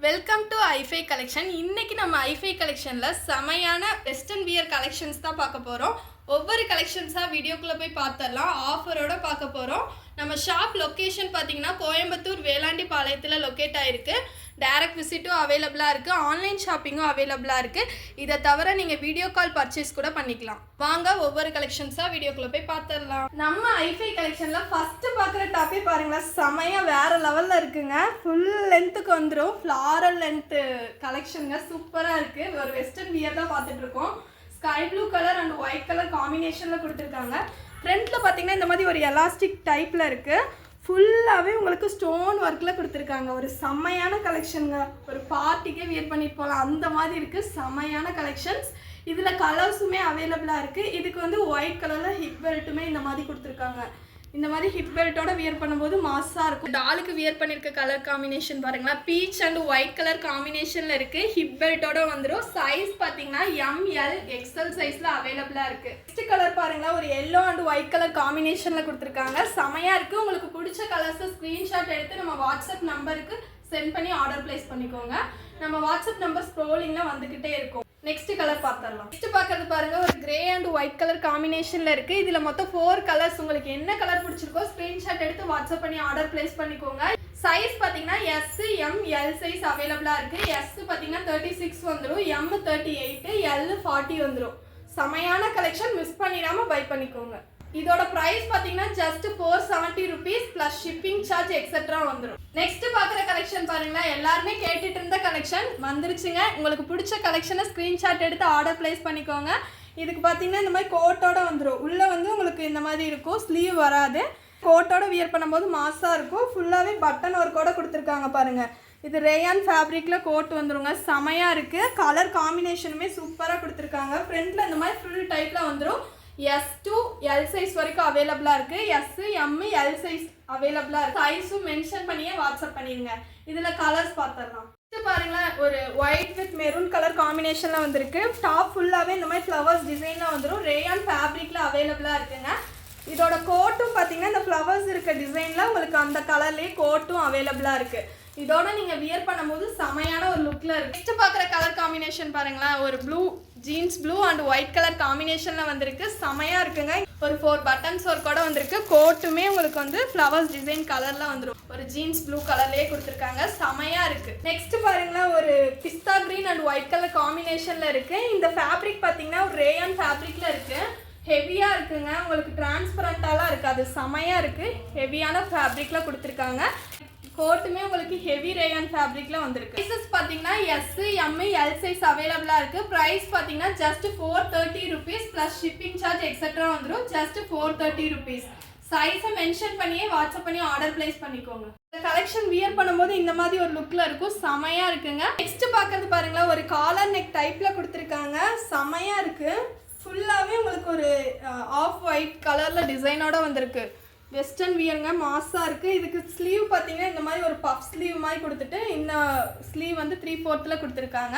Welcome to ஐஃபை collection. இன்னைக்கு நம்ம ஐஃபை கலெக்ஷனில் செமையான வெஸ்டர்ன் வியர் கலெக்ஷன்ஸ் தான் பார்க்க போகிறோம். ஒவ்வொரு கலெக்ஷன்ஸாக வீடியோக்குள்ளே போய் பார்த்துடலாம். ஆஃபரோட பார்க்க போகிறோம். நம்ம ஷாப் லொக்கேஷன் பார்த்தீங்கன்னா கோயம்புத்தூர் வேளாண்டி பாளையத்தில் லொக்கேட் ஆகிருக்கு. டைரக்ட் விசிட்டும் அவைலபிளாக இருக்குது, ஆன்லைன் ஷாப்பிங்கும் அவைலபிளாக இருக்குது. இதை தவிர நீங்கள் வீடியோ கால் பர்ச்சேஸ் கூட பண்ணிக்கலாம். வாங்க ஒவ்வொரு கலெக்ஷன்ஸாக வீடியோக்குள்ளே போய் பார்த்துடலாம். நம்ம ஐஃபை கலெக்ஷனில் ஃபஸ்ட்டு பார்க்குற டாப்பே பாருங்களேன், செமையாக வேறு லெவலில் இருக்குங்க. ஃபுல் லென்த்துக்கு வந்துடும், ஃப்ளாரல் லென்த்து கலெக்ஷனுங்க. சூப்பராக இருக்குது. ஒரு வெஸ்டர்ன் வியர் தான் பார்த்துட்ருக்கோம். Sky blue colour and white colour காம்பினேஷனில் கொடுத்துருக்காங்க. ஃப்ரண்ட்டில் பார்த்தீங்கன்னா இந்த மாதிரி ஒரு எலாஸ்டிக் டைப்பில் இருக்குது. ஃபுல்லாகவே உங்களுக்கு ஸ்டோன் ஒர்க்கில் கொடுத்துருக்காங்க. ஒரு செம்மையான கலெக்ஷனுங்க. ஒரு பார்ட்டிக்கே வியர் பண்ணிட்டு போகலாம், அந்த மாதிரி இருக்குது. செம்மையான கலெக்ஷன்ஸ். இதில் கலர்ஸுமே அவைலபிளாக இருக்குது. இதுக்கு வந்து ஒயிட் கலரில் ஹிப் பெல்ட்டுமே இந்த மாதிரி கொடுத்துருக்காங்க. இந்த மாதிரி ஹிப் பெல்ட்டோட வியர் பண்ணும்போது மாஸாக இருக்கும். டாலுக்கு வியர் பண்ணியிருக்க கலர் காம்பினேஷன் பாருங்களா, பீச் அண்ட் ஒயிட் கலர் காம்பினேஷனில் இருக்குது. ஹிப் பெல்ட்டோட வந்துடும். சைஸ் பார்த்தீங்கன்னா எம்எல் எக்ஸ்எல் சைஸில் அவைலபிளாக இருக்குது. நெக்ஸ்ட் கலர் பாருங்களா, ஒரு எல்லோ அண்ட் ஒயிட் கலர் காம்பினேஷனில் கொடுத்துருக்காங்க. செமையாக இருக்குது. உங்களுக்கு பிடிச்ச கலர்ஸை ஸ்க்ரீன்ஷாட் எடுத்து நம்ம வாட்ஸ்அப் நம்பருக்கு சென்ட் பண்ணி ஆர்டர் பிளேஸ் பண்ணிக்கோங்க. நம்ம வாட்ஸ்அப் நம்பர் ஸ்க்ரோலிங்கில் வந்துக்கிட்டே இருக்கும். நெக்ஸ்ட் கலர் பார்த்துடலாம். நெக்ஸ்ட் பார்க்கறது பாருங்க, ஒரு கிரே அண்ட் ஒயிட் கலர் காம்பினேஷன்ல இருக்கு. இதுல மொத்தம் 4 கலர்ஸ். உங்களுக்கு என்ன கலர் பிடிச்சிருக்கோ ஸ்கிரீன்ஷாட் எடுத்து வாட்ஸ்அப் பண்ணி ஆர்டர் பிளேஸ் பண்ணிக்கோங்க. சைஸ் பாத்தீங்கன்னா எஸ் எம் எல் சைஸ் அவைலபிளா இருக்கு. எஸ் பாத்தீங்கன்னா 36 வந்துடும், எம் 38, எல் 40 வந்துடும். செமையான கலெக்ஷன், மிஸ் பண்ணிடாம பை பண்ணிக்கோங்க. இதோட பிரைஸ் பாத்தீங்கன்னா just 470 rupees plus shipping charge extra வந்துடும். நெக்ஸ்ட் பாக்குற கலெக்ஷன் பாருங்களா, எல்லாருமே கேட்டுட்டு இருந்த கலெக்ஷன் வந்துருச்சுங்க. உங்களுக்கு பிடிச்ச கலெக்ஷனை ஸ்கிரீன்ஷாட் எடுத்து ஆர்டர் பிளேஸ் பண்ணிக்கோங்க. இதுக்கு பார்த்தீங்கன்னா இந்த மாதிரி கோட்டோட வந்துடும். உள்ளே வந்து உங்களுக்கு இந்த மாதிரி இருக்கும், ஸ்லீவ் வராது. கோட்டோட வியர் பண்ணும்போது மாஸாக இருக்கும். ஃபுல்லாகவே பட்டன் ஒர்க்கோட கொடுத்துருக்காங்க பாருங்கள். இது ரேயான் ஃபேப்ரிக்கில் கோட் வந்துருங்க. செமையாக இருக்குது. கலர் காம்பினேஷனுமே சூப்பராக கொடுத்துருக்காங்க. ஃப்ரண்ட்டில் இந்த மாதிரி ஃபுல் டைப்பில் வந்துடும். எஸ் டு எல் சைஸ் வரைக்கும் அவைலபிளாக இருக்குது. எஸ் எம் எல் சைஸ் அவைலபிளாக இருக்குது. சைஸும் மென்ஷன் பண்ணியே வாட்ஸ்அப் பண்ணிடுங்க. இதில் கலர்ஸ் பார்த்துடலாம். பாருங்களேன், ஒரு ஒயிட் வித் மெரூன் கலர் காம்பினேஷனில் வந்திருக்கு. டாப் ஃபுல்லாகவே இந்த மாதிரி ஃப்ளவர்ஸ் டிசைனில் வந்துடும். ரேயான் ஃபேப்ரிக்கில் அவைலபிளாக இருக்குங்க. இதோட கோட்டும் பார்த்தீங்கன்னா இந்த ஃப்ளவர்ஸ் இருக்க டிசைனில் உங்களுக்கு அந்த கலர்லேயே கோட்டும் அவைலபிளாக இருக்குது. இதோட நீங்கள் வியர் பண்ணும்போது செமையான ஒரு லுக்கில் இருக்குது. நெக்ஸ்ட் பார்க்குற கலர் காம்பினேஷன் பாருங்களேன், ஒரு blue jeans blue and white colour காம்பினேஷனில் வந்திருக்கு. செமையாக இருக்குங்க. ஒரு 4 பட்டன்ஸ் ஒர்க்கோட வந்திருக்கு. கோட்டுமே உங்களுக்கு வந்து ஃப்ளவர்ஸ் டிசைன் கலரில் வந்துடும். ஒரு ஜீன்ஸ் ப்ளூ கலர்லேயே கொடுத்துருக்காங்க. செமையாக இருக்குது. நெக்ஸ்ட் பாருங்களேன், ஒரு பிஸ்தா க்ரீன் அண்ட் ஒயிட் கலர் காம்பினேஷனில் இருக்குது. இந்த ஃபேப்ரிக் பார்த்தீங்கன்னா ஒரு ரேயான் ஃபேப்ரிக்கில் இருக்குது. ஹெவியாக இருக்குங்க. உங்களுக்கு டிரான்ஸ்பரண்டாலாம் இருக்காது. செமையாக இருக்குது. ஹெவியான ஃபேப்ரிக்கில் கொடுத்துருக்காங்க. கோட்டுமே உங்களுக்கு ஹெவி ரேயான் ஃபேப்ரிக்ல வந்திருக்கு. சைஸஸ் பார்த்தீங்கன்னா எஸ் எம் எல் சைஸ் அவைலபிளாக இருக்குது. ப்ரைஸ் பார்த்தீங்கன்னா just 430 rupees plus shipping charge extra வந்துடும். Just 430 rupees. சைஸை மென்ஷன் பண்ணியே வாட்ஸ்அப் பண்ணி ஆர்டர் பிளேஸ் பண்ணிக்கோங்க. இந்த கலெக்ஷன் வியர் பண்ணும்போது இந்த மாதிரி ஒரு லுக்கில் இருக்கும். செமையாக இருக்குங்க. நெக்ஸ்ட் பார்க்கறது பாருங்களா, ஒரு காலர் நெக் டைப்பில் கொடுத்துருக்காங்க. செமையாக இருக்குது. ஃபுல்லாகவே உங்களுக்கு ஒரு ஆஃப் ஒயிட் கலரில் டிசைனோட வந்திருக்கு. வெஸ்டர்ன் வியருங்க, மாஸாக இருக்குது. இதுக்கு ஸ்லீவ் பார்த்தீங்கன்னா இந்த மாதிரி ஒரு பஃப் ஸ்லீவ் மாதிரி கொடுத்துட்டு இந்த ஸ்லீவ் வந்து 3/4 கொடுத்துருக்காங்க.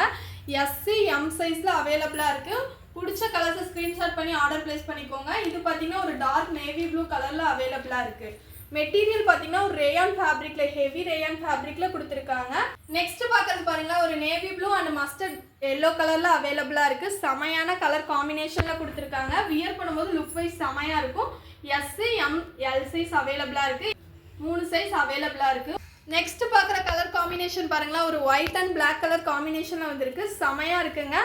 எஸ்சி எம் சைஸில் அவைலபிளாக இருக்குது. பிடிச்ச கலர்ஸை ஸ்க்ரீன்ஷாட் பண்ணி ஆர்டர் பிளேஸ் பண்ணிக்கோங்க. இது பார்த்தீங்கன்னா ஒரு டார்க் நேவி ப்ளூ கலரில் அவைலபிளாக இருக்குது. மெட்டீரியல் பார்த்தீங்கன்னா ஒரு ரேயான் ஃபேப்ரிக்கில், ஹெவி ரேயான் ஃபேப்ரிக்கில் கொடுத்துருக்காங்க. நெக்ஸ்ட் பார்க்கறது பாருங்களா, ஒரு navy blue and mustard yellow கலரில் அவைலபிளாக இருக்குது. செமையான கலர் காம்பினேஷனில் கொடுத்துருக்காங்க. வியர் பண்ணும்போது லுக் வைஸ் செமையாக இருக்கும். எஸ் எம் எல் சைஸ் அவைலபிளாக இருக்குது. 3 சைஸ் அவைலபிளாக இருக்குது. நெக்ஸ்ட் பார்க்குற கலர் காம்பினேஷன் பாருங்களா, ஒரு ஒயிட் அண்ட் பிளாக் கலர் காம்பினேஷனில் வந்திருக்கு. செமையாக இருக்குங்க.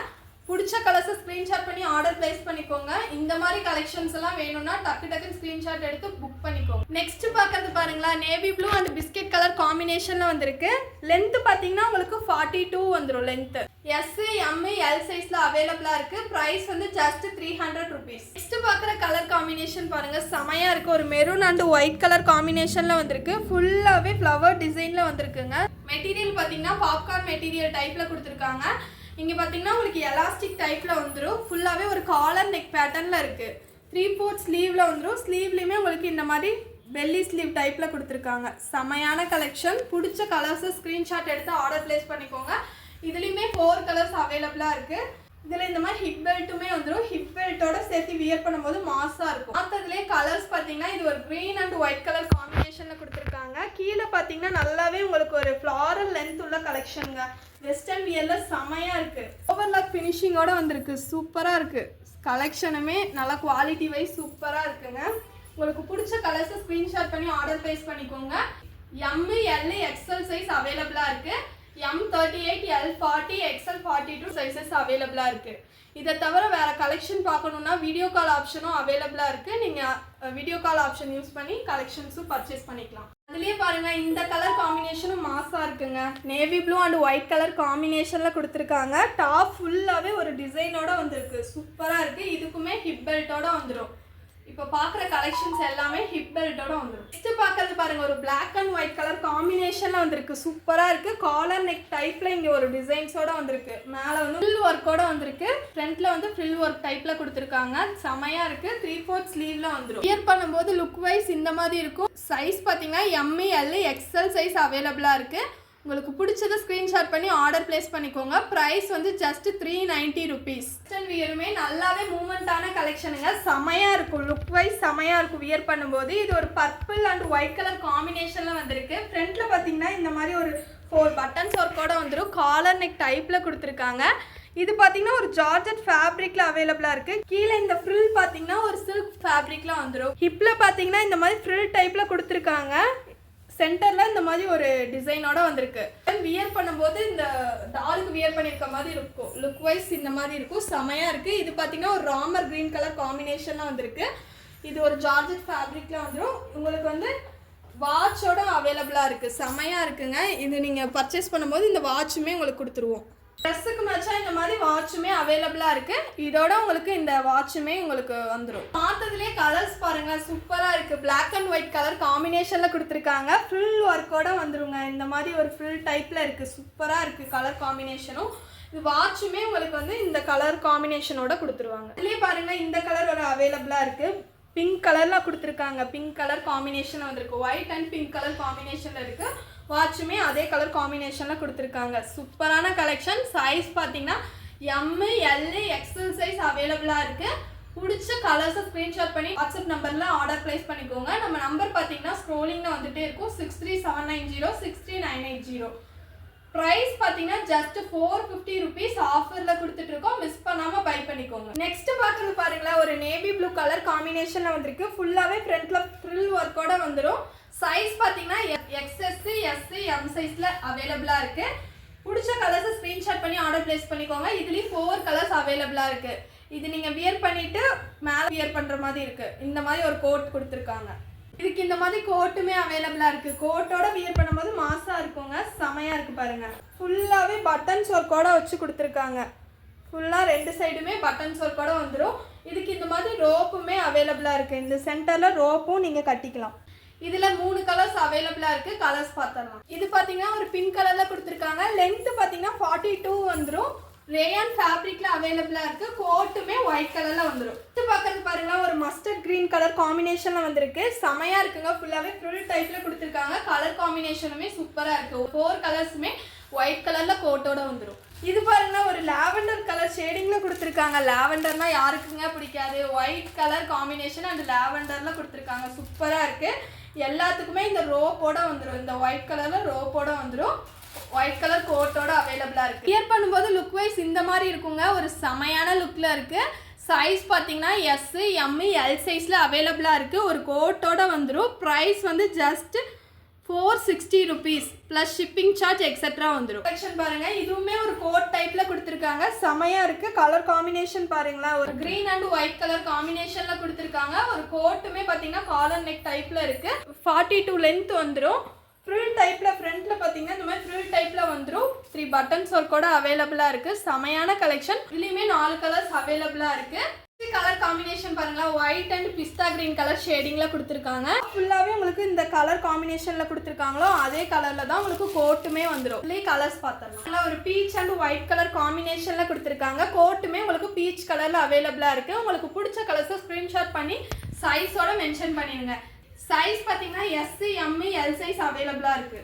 பிடிச்ச கலர்ஸை ஸ்க்ரீன்ஷாட் பண்ணி ஆர்டர் பிளேஸ் பண்ணிக்கோங்க. இந்த மாதிரி கலெக்ஷன்ஸ் எல்லாம் வேணும்னா டக்குன்னு ஸ்க்ரீன்ஷாட் எடுத்து புக் பண்ணிக்கோங்க. நெக்ஸ்ட் பார்க்கறது பாருங்களா, navy blue and biscuit colour காம்பினேஷனில் வந்திருக்கு. லென்த் பார்த்தீங்கன்னா உங்களுக்கு 42 வந்துடும் லென்த். எஸ் எம் எல் சைஸில் அவைலபிளாக இருக்குது. ப்ரைஸ் வந்து ஜஸ்ட் 300 rupees. நெக்ஸ்ட் பார்க்குற கலர் காம்பினேஷன் பாருங்கள், செமையாக இருக்குது. ஒரு மெரூன் அண்ட் ஒயிட் கலர் காம்பினேஷனில் வந்திருக்கு. ஃபுல்லாகவே ஃப்ளவர் டிசைனில் வந்திருக்குங்க. மெட்டீரியல் பார்த்தீங்கன்னா பாப்கார்ன் மெட்டீரியல் டைப்பில் கொடுத்துருக்காங்க. இங்கே பார்த்தீங்கன்னா உங்களுக்கு எலாஸ்டிக் டைப்பில் வந்துடும். ஃபுல்லாகவே ஒரு காலர் நெக் பேட்டர்னில் இருக்குது. 3/4 ஸ்லீவில் வந்துடும். ஸ்லீவ்லேயுமே உங்களுக்கு இந்த மாதிரி பெல்லி ஸ்லீவ் டைப்பில் கொடுத்துருக்காங்க. செமையான கலெக்ஷன். பிடிச்ச கலர்ஸை ஸ்க்ரீன்ஷாட் எடுத்து ஆர்டர் பிளேஸ் பண்ணிக்கோங்க. இதுலேயுமே 4 கலர்ஸ் அவைலபிளாக இருக்குது. இதில் இந்த மாதிரி ஹிப் பெல்ட்டுமே வந்துடும். ஹிப் பெல்ட்டோட சேர்த்து வியர் பண்ணும்போது மாஸாக இருக்கும். மற்றதுலேயே கலர்ஸ் பார்த்தீங்கன்னா இது ஒரு க்ரீன் அண்ட் ஒயிட் கலர் காம்பினேஷனில் கொடுத்துருக்காங்க. கொடுத்துருக்காங்க. கீழே பார்த்தீங்கன்னா நல்லாவே உங்களுக்கு ஒரு ஃப்ளாரல் லென்த் உள்ள கலெக்ஷனுங்க. வெஸ்டர்ன் வியர்ல செமையா இருக்கு. ஓவர்லாக் ஃபினிஷிங்கோட வந்திருக்கு. சூப்பரா இருக்கு. கலெக்ஷனுமே நல்லா குவாலிட்டி வைஸ் சூப்பரா இருக்குங்க. உங்களுக்கு பிடிச்ச கலர்ஸை ஸ்கிரீன்ஷாட் பண்ணி ஆர்டர் பிளேஸ் பண்ணிக்கோங்க. M, L, XL சைஸ் அவைலபிளா இருக்கு. M38, L40, XL42 சைஸஸ் அவைலபிளா இருக்கு. இதை தவிர வேற கலெக்ஷன் பார்க்கணும்னா வீடியோ கால் ஆப்ஷனும் அவைலபிளா இருக்கு. நீங்க வீடியோ கால் ஆப்ஷன் யூஸ் பண்ணி கலெக்ஷன்ஸும் பர்ச்சேஸ் பண்ணிக்கலாம். அதுலயே பாருங்க இந்த கலர் காம்பினேஷனும் மாசா இருக்குங்க. Navy blue and white colour காம்பினேஷன்ல கொடுத்துருக்காங்க. டாப் ஃபுல்லாவே ஒரு டிசைனோட வந்திருக்கு. சூப்பரா இருக்கு. இதுக்குமே ஹிப் பெல்ட்டோட வந்துடும். இப்போ பார்க்குற கலெக்ஷன்ஸ் எல்லாமே ஹிப் பெல்ட்டோட வந்துடும். நெக்ஸ்ட் பார்க்கறது பாருங்க ஒரு பிளாக் அண்ட் ஒயிட் கலர் காம்பினேஷன்ல வந்திருக்கு. சூப்பரா இருக்கு. காலர் நெக் டைப்ல இங்க ஒரு டிசைன்ஸோட வந்திருக்கு. மேல வந்து ஃபில் ஒர்க்கோட வந்திருக்கு. ஃப்ரண்ட்ல வந்து ஃபில் ஒர்க் டைப்ல கொடுத்துருக்காங்க. செமையா இருக்கு. 3/4 ஸ்லீவ்ல வந்துடும். வியர் பண்ணும்போது லுக் வைஸ் இந்த மாதிரி இருக்கும். சைஸ் பார்த்தீங்கன்னா M, L, XL சைஸ் அவைலபிளா இருக்கு. உங்களுக்கு பிடிச்சதை ஸ்க்ரீன்ஷாட் பண்ணி ஆர்டர் பிளேஸ் பண்ணிக்கோங்க. ப்ரைஸ் வந்து ஜஸ்ட் 390 rupees. வெஸ்டர்ன் வியருமே நல்லாவே மூவ்மெண்ட்டான கலெக்ஷனுங்க. செமையாக இருக்கும். லுக் வைஸ் செமையாக இருக்கும் வியர் பண்ணும்போது. இது ஒரு பர்பிள் அண்ட் ஒயிட் கலர் காம்பினேஷனில் வந்திருக்கு. ஃப்ரண்ட்டில் பார்த்தீங்கன்னா இந்த மாதிரி ஒரு 4 பட்டன்ஸ் ஒர்க்கோட வந்துடும். காலர் நெக் டைப்பில் கொடுத்துருக்காங்க. இது பார்த்தீங்கன்னா ஒரு ஜார்ஜெட் ஃபேப்ரிக்ல அவைலபிளா இருக்கு. கீழே இந்த ஃப்ரில் பார்த்தீங்கன்னா ஒரு சில்க் ஃபேப்ரிக்ல வந்துடும். ஹிப்ல பார்த்தீங்கன்னா இந்த மாதிரி ஃப்ரில் டைப்ல கொடுத்துருக்காங்க. சென்டர்ல இந்த மாதிரி ஒரு டிசைனோட வந்திருக்கு. வியர் பண்ணும்போது இந்த டாலுக்கு வியர் பண்ணிருக்க மாதிரி இருக்கும். லுக் வைஸ் இந்த மாதிரி இருக்கும். செமையா இருக்கு. இது பார்த்தீங்கன்னா ஒரு ராமர் கிரீன் கலர் காம்பினேஷன்ல வந்திருக்கு. இது ஒரு ஜார்ஜெட் ஃபேப்ரிக்ல வந்துடும். உங்களுக்கு வந்து வாட்சோட அவைலபிளா இருக்கு. செமையா இருக்குங்க. இது நீங்க பர்ச்சேஸ் பண்ணும்போது இந்த வாட்சுமே உங்களுக்கு கொடுத்துருவோம். ட்ரெஸ்ஸுக்கு மேட்சா இந்த மாதிரி வாட்சுமே அவைலபிளா இருக்கு. இதோட உங்களுக்கு இந்த வாட்சுமே உங்களுக்கு வந்துடும். பார்த்ததுலேயே கலர்ஸ் பாருங்க சூப்பரா இருக்கு. பிளாக் அண்ட் ஒயிட் கலர் காம்பினேஷன்ல கொடுத்துருக்காங்க. ஃபுல் ஒர்க்கோட வந்துருங்க. இந்த மாதிரி ஒரு ஃபுல் டைப்ல இருக்கு. சூப்பரா இருக்கு கலர் காம்பினேஷனும். இது வாட்சுமே உங்களுக்கு வந்து இந்த கலர் காம்பினேஷனோட கொடுத்துருவாங்க. இதுலயே பாருங்க இந்த கலர் ஒரு அவைலபிளா இருக்கு. பிங்க் கலர்ல கொடுத்துருக்காங்க. பிங்க் கலர் காம்பினேஷன் வந்திருக்கு. ஒயிட் அண்ட் பிங்க் கலர் காம்பினேஷன்ல இருக்கு. வாட்சுமே அதே கலர் காம்பினேஷன்ல கொடுத்துருக்காங்க. சூப்பரான கலெக்ஷன். சைஸ் பார்த்தீங்கன்னா M, L, XL சைஸ் அவைலபிளா இருக்கு. பிடிச்ச கலர்ஸை ஸ்க்ரீன்ஷாட் பண்ணி வாட்ஸ்அப் நம்பர்ல ஆர்டர் பிளேஸ் பண்ணிக்கோங்க. நம்ம நம்பர் பார்த்தீங்கன்னா ஸ்க்ரோலிங்ல வந்துட்டே இருக்கும். 6379063980. ப்ரைஸ் பார்த்தீங்கன்னா ஜஸ்ட் 450 rupees ஆஃபர்ல கொடுத்துட்டு இருக்கோம். மிஸ் பண்ணாம பை பண்ணிக்கோங்க. நெக்ஸ்ட் பார்க்கறது பாருங்களா ஒரு நேவி ப்ளூ கலர் காம்பினேஷன்ல வந்திருக்கு. ஃபுல்லாவே ஃப்ரண்ட்ல ஃப்ரில் ஒர்க்கோட வந்துடும். சைஸ் பார்த்தீங்கன்னா XS, S, M சைஸ்ல அவைலபிளா இருக்கு. பிடிச்ச கலர்ஸை ஸ்க்ரீன்ஷாட் பண்ணி ஆர்டர் பிளேஸ் பண்ணிக்கோங்க. இதுலேயும் 4 கலர்ஸ் அவைலபிளா இருக்கு. இது நீங்க வியர் பண்ணிட்டு மேலே வியர் பண்ற மாதிரி இருக்கு. இந்த மாதிரி ஒரு கோட் கொடுத்துருக்காங்க. இதுக்கு இந்த மாதிரி கோட்டுமே அவைலபிளா இருக்கு. கோட்டோட வியர் பண்ணும்போது மாசா இருக்குங்க. செமையா இருக்கு பாருங்க. ஃபுல்லாவே பட்டன்ஸ் ஒர்க்கோட வச்சு கொடுத்துருக்காங்க. ஃபுல்லா 2 சைடுமே பட்டன்ஸ் ஒர்க்கோட வந்துடும். இதுக்கு இந்த மாதிரி ரோப்புமே அவைலபிளா இருக்கு. இந்த சென்டர்ல ரோப்பும் நீங்க கட்டிக்கலாம். இதுல 3 கலர்ஸ் அவைலபிளா இருக்கு. கலர்ஸ் பார்த்தலாம். இது பாத்தீங்கன்னா ஒரு பிங்க் கலர்ல கொடுத்துருக்காங்க. லென்த் பாத்தீங்கன்னா 42 வந்துடும். ரேயான் ஃபேப்ரிக்ல அவைலபிளா இருக்கு. கோட்டுமே ஒயிட் கலர்ல வந்துடும். இது பார்க்கறது பாருங்க ஒரு மஸ்டர்ட் கிரீன் கலர் காம்பினேஷன்ல வந்திருக்கு. செமையா இருக்குங்க. ஃபுல்லாவே ஃபுல் டைப்ல கொடுத்துருக்காங்க. கலர் காம்பினேஷனுமே சூப்பரா இருக்கு. 4 கலர்ஸுமே ஒயிட் கலர்ல கோட்டோட வந்துடும். இது பாருங்க ஒரு லாவெண்டர் கலர் ஷேடிங்ல கொடுத்துருக்காங்க. லாவெண்டர்னா யாருக்குங்க பிடிக்காது. ஒயிட் கலர் காம்பினேஷன் அண்ட் லாவெண்டர்ல கொடுத்துருக்காங்க. சூப்பரா இருக்கு. எல்லாத்துக்குமே இந்த ரோப்போட வந்துடும். இந்த ஒயிட் கலர்ல ரோப்போட வந்துடும். ஒயிட் கலர் கோட்டோட அவைலபிளா இருக்கு. வியர் பண்ணும்போது லுக் வைஸ் இந்த மாதிரி இருக்குங்க. ஒரு செமையான லுக்ல இருக்கு. சைஸ் பார்த்தீங்கன்னா S, M, L சைஸ்ல அவைலபிளா இருக்கு. ஒரு கோட்டோட வந்துடும். ப்ரைஸ் வந்து just 460 rupees plus shipping charge extra வந்துடும். கலெக்ஷன் பாருங்க. இதுவுமே ஒரு கோட் டைப்ல கொடுத்துருக்காங்க. செமையா இருக்கு. கலர் காம்பினேஷன் பாருங்களா ஒரு கிரீன் அண்ட் ஒயிட் கலர் காம்பினேஷன்ல கொடுத்துருக்காங்க. ஒரு கோட்டுமே பார்த்தீங்கன்னா காலர் நெக் டைப்ல இருக்கு. 42 லென்த் வந்துடும். ஃப்ரில் டைப்ல ஃப்ரண்ட்ல பார்த்தீங்கன்னா இந்த மாதிரி ஃப்ரில் டைப்ல வந்துடும். 3 பட்டன்ஸ் ஒர்க்கோட அவைலபிளா இருக்கு. செமையான கலெக்ஷன். இதுலயுமே 4 கலர்ஸ் அவைலபிளா இருக்கு. கலர் காம்பினேஷன் பாருங்களா white and pista green colour ஷேடிங்ல கொடுத்துருக்காங்க. ஃபுல்லாவே உங்களுக்கு இந்த கலர் காம்பினேஷன்ல கொடுத்துருக்காங்களோ அதே கலர்ல தான் உங்களுக்கு கோட்டுமே வந்துடும். இதுலயே கலர்ஸ் பார்த்தரலாம். ஒரு பீச் அண்ட் ஒயிட் கலர் காம்பினேஷன்ல கொடுத்துருக்காங்க. கோட்டுமே உங்களுக்கு பீச் கலர்ல அவைலபிளா இருக்கு. உங்களுக்கு பிடிச்ச கலர்ஸை ஸ்கிரீன்ஷாட் பண்ணி சைஸோட மென்ஷன் பண்ணிடுங்க. சைஸ் பார்த்தீங்கன்னா S, M, L சைஸ் அவைலபிளா இருக்கு.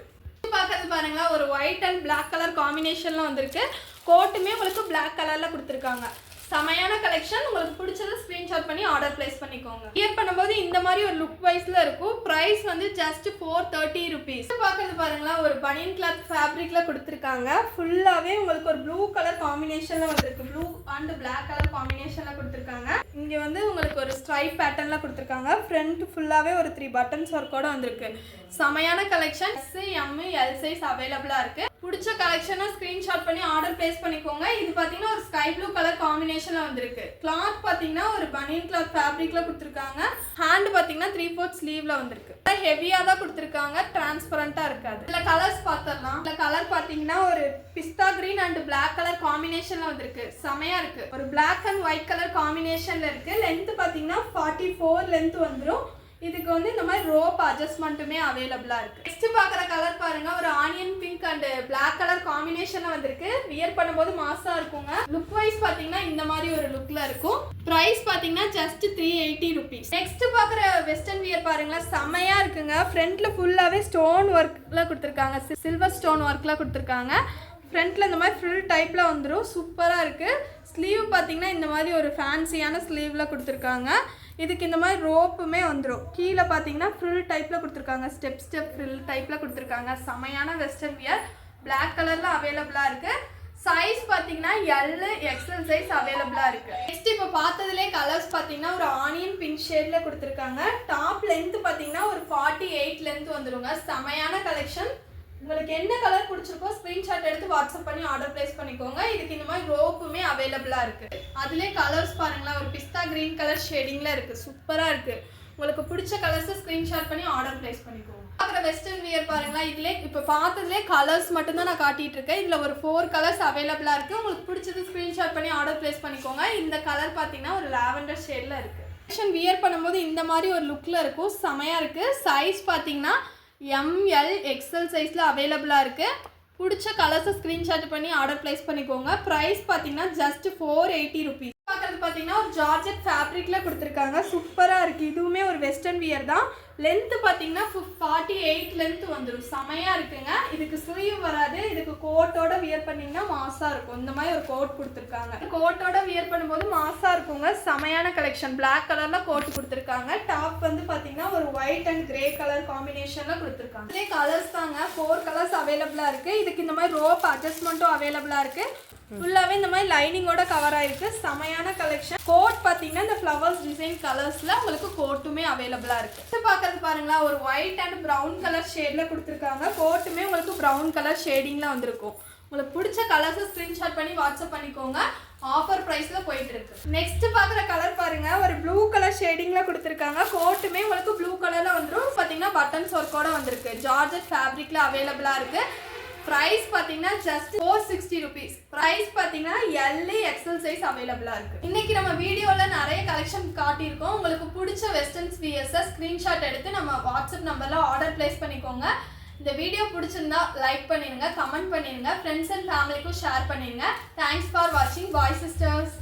பார்க்கறது பாருங்களா ஒரு ஒயிட் அண்ட் பிளாக் கலர் காம்பினேஷன்ல வந்திருக்கு. கோட்டுமே உங்களுக்கு பிளாக் கலர்ல கொடுத்துருக்காங்க. செமையான கலெக்ஷன். உங்களுக்கு பிடிச்சத ஸ்கிரீன்ஷாட் பண்ணி ஆர்டர் பிளேஸ் பண்ணிக்கோங்க. வியர் பண்ணும்போது இந்த மாதிரி ஒரு லுக் வைஸ்ல இருக்கும். பிரைஸ் வந்து ஜஸ்ட் 430 rupees. பார்க்கறது பாருங்களா, ஒரு பனியன் கிளாத் ஃபேப்ரிக்ல கொடுத்துருக்காங்க. ஃபுல்லாவே உங்களுக்கு ஒரு ப்ளூ கலர் காம்பினேஷன்ல வந்திருக்கு. ப்ளூ அண்ட் Black கலர் காம்பினேஷன்ல கொடுத்துருக்காங்க. இங்க வந்து உங்களுக்கு ஒரு ஸ்ட்ரைப் பேட்டர்ன்ல கொடுத்துருக்காங்க. ஃப்ரண்ட் ஃபுல்லாவே ஒரு 3 பட்டன்ஸ் ஒர்க்கோட வந்திருக்கு. செமையான கலெக்ஷன். எம் எல் சைஸ் அவைலபிளா இருக்கு. பிடிச்ச கலெக்ஷனை ஸ்கிரீன்ஷாட் பண்ணி ஆர்டர் பிளேஸ் பண்ணிக்கோங்க. இது பாத்தீங்கன்னா ஒரு ஸ்கை ப்ளூ கலர் காம்பினேஷன்ல வந்திருக்கு. கிளாத் பாத்தீங்கன்னா ஒரு பனியன் கிளாத் ஃபேப்ரிக்ல கொடுத்துருக்காங்க. ஹேண்ட் பாத்தீங்கன்னா 3/4 ஸ்லீவ்ல வந்திருக்கு. ஹெவியா தான் கொடுத்துருக்காங்க, டிரான்ஸ்பரண்டா இருக்காது. இதுல கலர்ஸ் பார்த்தரலாம். இதுல கலர் பாத்தீங்கன்னா ஒரு பிஸ்தா கிரீன் அண்ட் Black கலர் காம்பினேஷன்ல வந்திருக்கு. செமையா இருக்கு. ஒரு Black அண்ட் ஒயிட் கலர் காம்பினேஷன்ல இருக்கு. லென்த் பாத்தீங்கன்னா 44 லென்த் வந்துரும். இதுக்கு வந்து இந்த மாதிரி ரோப் அட்ஜஸ்ட்மெண்ட்டுமே அவைலபிளா இருக்கு. நெக்ஸ்ட் பாக்குற கலர் பாருங்க, ஒரு onion pink and Black colour காம்பினேஷன்ல வந்திருக்கு. வியர் பண்ணும்போது மாசா இருக்குங்க. லுக் வைஸ் பாத்தீங்கன்னா இந்த மாதிரி ஒரு லுக்ல இருக்கும். பிரைஸ் பாத்தீங்கன்னா ஜஸ்ட் 380 rupees. நெக்ஸ்ட் பாக்குற வெஸ்டர்ன் வியர் பாருங்களா, செமையா இருக்குங்க. ஃப்ரண்ட்ல ஃபுல்லாவே ஸ்டோன் ஒர்க்ல கொடுத்துருக்காங்க. சில்வர் ஸ்டோன் ஒர்க்ல கொடுத்துருக்காங்க. ஃப்ரண்ட்ல இந்த மாதிரி ஃபுல் டைப்ல வந்துடும். சூப்பரா இருக்கு. ஸ்லீவ் பாத்தீங்கன்னா இந்த மாதிரி ஒரு ஃபேன்சியான ஸ்லீவ்ல கொடுத்துருக்காங்க. இதுக்கு இந்த மாதிரி ரோப்புமே வந்துடும். கீழே பார்த்தீங்கன்னா ஃப்ரில் டைப்பில் கொடுத்துருக்காங்க. ஸ்டெப் ஃப்ரில் டைப்பில் கொடுத்துருக்காங்க. செமையான வெஸ்டர்ன் வியர். Black கலரில் அவைலபிளாக இருக்குது. சைஸ் பார்த்தீங்கன்னா எல் எக்ஸல் சைஸ் அவைலபிளாக இருக்குது. நெக்ஸ்ட் இப்போ பார்த்ததுலே கலர்ஸ் பார்த்தீங்கன்னா ஒரு ஆனியன் பிங்க் ஷேடில் கொடுத்துருக்காங்க. டாப் லென்த் பார்த்தீங்கன்னா ஒரு 48 லென்த் வந்துடுங்க. செமையான கலெக்ஷன். உங்களுக்கு என்ன கலர் பிடிச்சிருக்கோ ஸ்கிரீன்ஷாட் எடுத்து வாட்ஸ்அப் பண்ணி ஆர்டர் பிளேஸ் பண்ணிக்கோங்க. இதுக்கு இந்த மாதிரி ரோப்புமே அவைலபிளா இருக்கு. அதுலேயே கலர்ஸ் பாருங்களா, ஒரு பிஸ்தா கிரீன் கலர் ஷேடிங்ல இருக்கு. சூப்பரா இருக்கு. உங்களுக்கு பிடிச்ச கலர்ஸ் ஸ்கிரீன்ஷாட் பண்ணி ஆர்டர் பிளேஸ் பண்ணிக்கோங்க. பார்க்குற வெஸ்டர்ன் வியர் பாருங்களா, இதுலேயே இப்போ பார்த்ததுலேயே கலர்ஸ் மட்டும் தான் நான் காட்டிட்டு இருக்கேன். இதில் ஒரு 4 கலர்ஸ் அவைலபிளா இருக்கு. உங்களுக்கு பிடிச்சது ஸ்கிரீன்ஷாட் பண்ணி ஆர்டர் பிளேஸ் பண்ணிக்கோங்க. இந்த கலர் பார்த்தீங்கன்னா ஒரு லாவெண்டர் ஷேட்ல இருக்கு. வியர் பண்ணும்போது இந்த மாதிரி ஒரு லுக்ல இருக்கும். செமையா இருக்கு. சைஸ் பார்த்தீங்கன்னா எம்எல் எக்ஸல் சைஸில் அவைலபிளாக இருக்குது. பிடிச்ச கலர்ஸை ஸ்க்ரீன்ஷாட் பண்ணி ஆர்டர் பிளேஸ் பண்ணிக்கோங்க. ப்ரைஸ் பார்த்தீங்கன்னா ஜஸ்ட் 480 rupees. பார்க்குறது பார்த்தீங்கன்னா ஒரு ஜார்ஜெட் ஃபேப்ரிக்கில் கொடுத்துருக்காங்க. சூப்பராக இருக்குது. இதுவுமே ஒரு வெஸ்டர்ன் வியர் தான். லென்த்து பார்த்தீங்கன்னா 48 லென்த் வந்துடும். செமையாக இருக்குங்க. இதுக்கு ஸ்லீவ் வராது. இதுக்கு கோட்டோட வியர் பண்ணிங்கன்னா மாசாக இருக்கும். இந்த மாதிரி ஒரு கோட் கொடுத்துருக்காங்க. கோட்டோட வியர் பண்ணும்போது மாசாக இருக்குங்க. செமையான கலெக்ஷன். Black கலரில் கோட் கொடுத்துருக்காங்க. டாப் வந்து பார்த்தீங்கன்னா ஒரு ஒயிட் அண்ட் கிரே கலர் காம்பினேஷனில் கொடுத்துருக்காங்க. இதே கலர்ஸ் தாங்க. 4 கலர்ஸ் அவைலபிளாக இருக்குது. இதுக்கு இந்த மாதிரி ரோப் அட்ஜஸ்ட்மெண்ட்டும் அவைலபிளாக இருக்குது. ஃபுல்லாகவே இந்த மாதிரி லைனிங்கோட கவர் ஆயிருக்கு. செமையான கலெக்ஷன். கோட் பார்த்தீங்கன்னா இந்த ஃப்ளவர்ஸ் டிசைன் கலர்ஸில் உங்களுக்கு கோட்டுமே அவைலபிளாக இருக்குது. பார்க்கறது பாருங்களா, ஒரு ஒயிட் அண்ட் ப்ரௌன் கலர் ஷேடில் கொடுத்துருக்காங்க. கோட்டுமே உங்களுக்கு ப்ரௌன் கலர் ஷேடிங்கில் வந்திருக்கும். உங்களுக்கு பிடிச்ச கலர்ஸை ஸ்க்ரீன்ஷாட் பண்ணி வாட்ஸ்அப் பண்ணிக்கோங்க. ஆஃபர் ப்ரைஸில் போயிட்டு இருக்கு. நெக்ஸ்ட் பார்க்குற கலர் பாருங்க, ஒரு ப்ளூ கலர் ஷேடிங்கில் கொடுத்துருக்காங்க. கோட்டுமே உங்களுக்கு ப்ளூ கலரில் வந்துடும். பார்த்தீங்கன்னா பட்டன்ஸ் ஒர்க்கோட வந்திருக்கு. ஜார்ஜெட் ஃபேப்ரிக்கில் அவைலபிளாக இருக்குது. பிரைஸ் பார்த்தீங்கன்னா ஜஸ்ட் 460 rupees. பிரைஸ் பார்த்தீங்கன்னா எல் எக்ஸல் சைஸ் அவைலபிளா இருக்கு. இன்னைக்கு நம்ம வீடியோல நிறைய கலெக்ஷன் காட்டியிருக்கோம். உங்களுக்கு பிடிச்ச வெஸ்டர்ன் வியர்ஸை ஸ்கிரீன்ஷாட் எடுத்து நம்ம வாட்ஸ்அப் நம்பர்ல ஆர்டர் பிளேஸ் பண்ணிக்கோங்க. இந்த வீடியோ பிடிச்சிருந்தா லைக் பண்ணிருங்க, கமெண்ட் பண்ணிருங்க, ஃப்ரெண்ட்ஸ் அண்ட் ஃபேமிலிக்கும் ஷேர் பண்ணிருங்க. தேங்க்ஸ் ஃபார் வாட்சிங். பாய் சிஸ்டர்ஸ்.